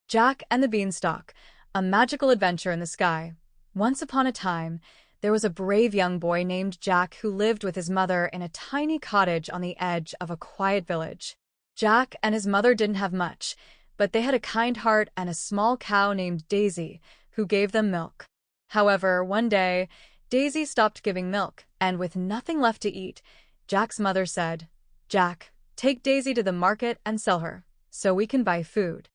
Jack and the Beanstalk, a magical adventure in the sky. Once upon a time, there was a brave young boy named Jack who lived with his mother in a tiny cottage on the edge of a quiet village. Jack and his mother didn't have much, but they had a kind heart and a small cow named Daisy, who gave them milk. However, one day, Daisy stopped giving milk, and with nothing left to eat, Jack's mother said, "Jack, take Daisy to the market and sell her, so we can buy food."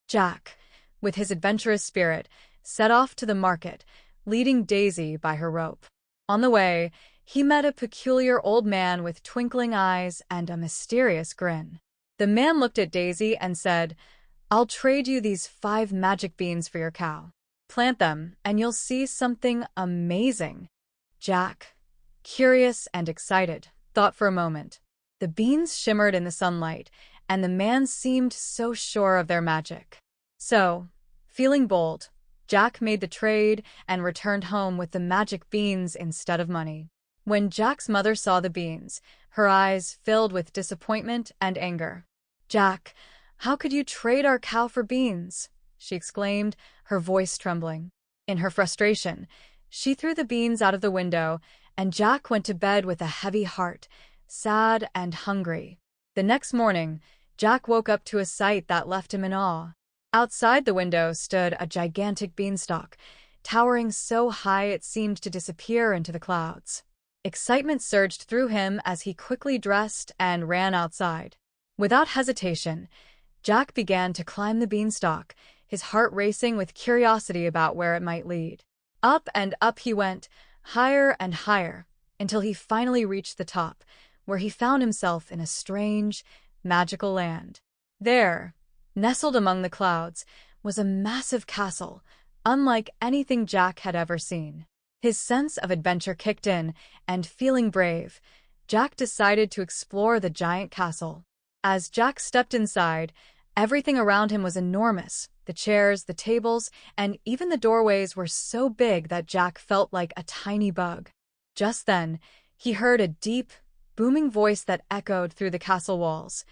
Jack, with his adventurous spirit, set off to the market, leading Daisy by her rope. On the way, he met a peculiar old man with twinkling eyes and a mysterious grin. The man looked at Daisy and said, "I'll trade you these 5 magic beans for your cow. Plant them, and you'll see something amazing." Jack, curious and excited, thought for a moment. The beans shimmered in the sunlight, and the man seemed so sure of their magic. So, feeling bold, Jack made the trade and returned home with the magic beans instead of money. When Jack's mother saw the beans, her eyes filled with disappointment and anger. "Jack, how could you trade our cow for beans?" she exclaimed, her voice trembling. In her frustration, she threw the beans out of the window, and Jack went to bed with a heavy heart, sad and hungry. The next morning, Jack woke up to a sight that left him in awe. Outside the window stood a gigantic beanstalk, towering so high it seemed to disappear into the clouds. Excitement surged through him as he quickly dressed and ran outside. Without hesitation, Jack began to climb the beanstalk, his heart racing with curiosity about where it might lead. Up and up he went, higher and higher, until he finally reached the top, where he found himself in a strange, magical land. There, nestled among the clouds, was a massive castle, unlike anything Jack had ever seen. His sense of adventure kicked in, and feeling brave, Jack decided to explore the giant castle. As Jack stepped inside, everything around him was enormous. The chairs, the tables, and even the doorways were so big that Jack felt like a tiny bug. Just then, he heard a deep, booming voice that echoed through the castle walls.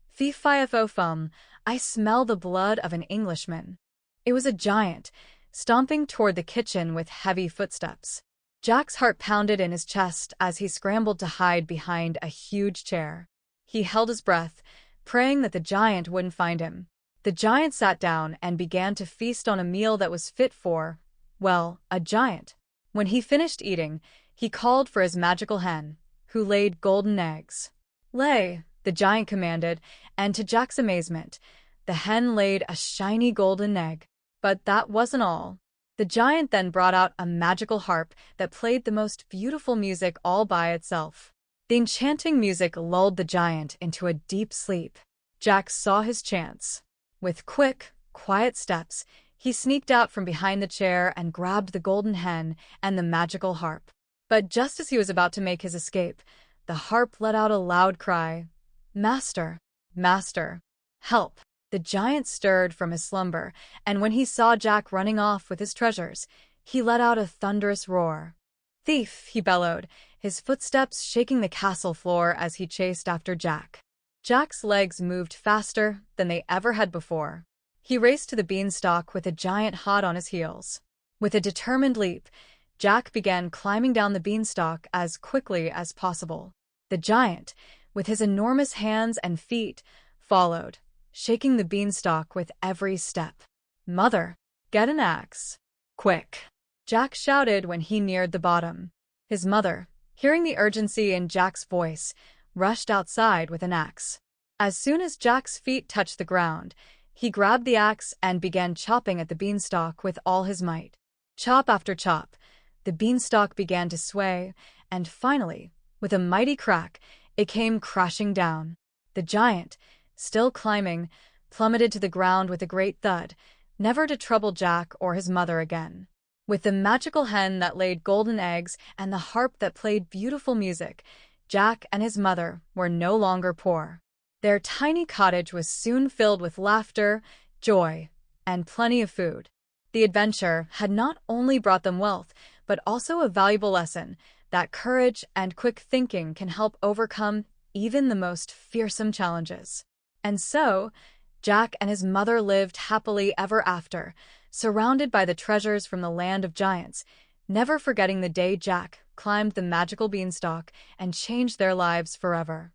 "Fee-fi-fo-fum, I smell the blood of an Englishman." It was a giant, stomping toward the kitchen with heavy footsteps. Jack's heart pounded in his chest as he scrambled to hide behind a huge chair. He held his breath, praying that the giant wouldn't find him. The giant sat down and began to feast on a meal that was fit for, well, a giant. When he finished eating, he called for his magical hen, who laid golden eggs. "Lay," the giant commanded, and to Jack's amazement, the hen laid a shiny golden egg. But that wasn't all. The giant then brought out a magical harp that played the most beautiful music all by itself. The enchanting music lulled the giant into a deep sleep. Jack saw his chance. With quick, quiet steps, he sneaked out from behind the chair and grabbed the golden hen and the magical harp. But just as he was about to make his escape, the harp let out a loud cry. "Master! Master! Help!" The giant stirred from his slumber, and when he saw Jack running off with his treasures, he let out a thunderous roar. "Thief!" he bellowed, his footsteps shaking the castle floor as he chased after Jack. Jack's legs moved faster than they ever had before. He raced to the beanstalk with a giant hot on his heels. With a determined leap, Jack began climbing down the beanstalk as quickly as possible. The giant, with his enormous hands and feet, followed, shaking the beanstalk with every step. "Mother, get an axe. Quick!" Jack shouted when he neared the bottom. His mother, hearing the urgency in Jack's voice, rushed outside with an axe. As soon as Jack's feet touched the ground, he grabbed the axe and began chopping at the beanstalk with all his might. Chop after chop, the beanstalk began to sway, and finally, with a mighty crack, it came crashing down. The giant, still climbing, plummeted to the ground with a great thud, never to trouble Jack or his mother again. With the magical hen that laid golden eggs and the harp that played beautiful music, Jack and his mother were no longer poor. Their tiny cottage was soon filled with laughter, joy, and plenty of food. The adventure had not only brought them wealth, but also a valuable lesson that courage and quick thinking can help overcome even the most fearsome challenges. And so, Jack and his mother lived happily ever after, surrounded by the treasures from the land of giants, never forgetting the day Jack climbed the magical beanstalk and changed their lives forever.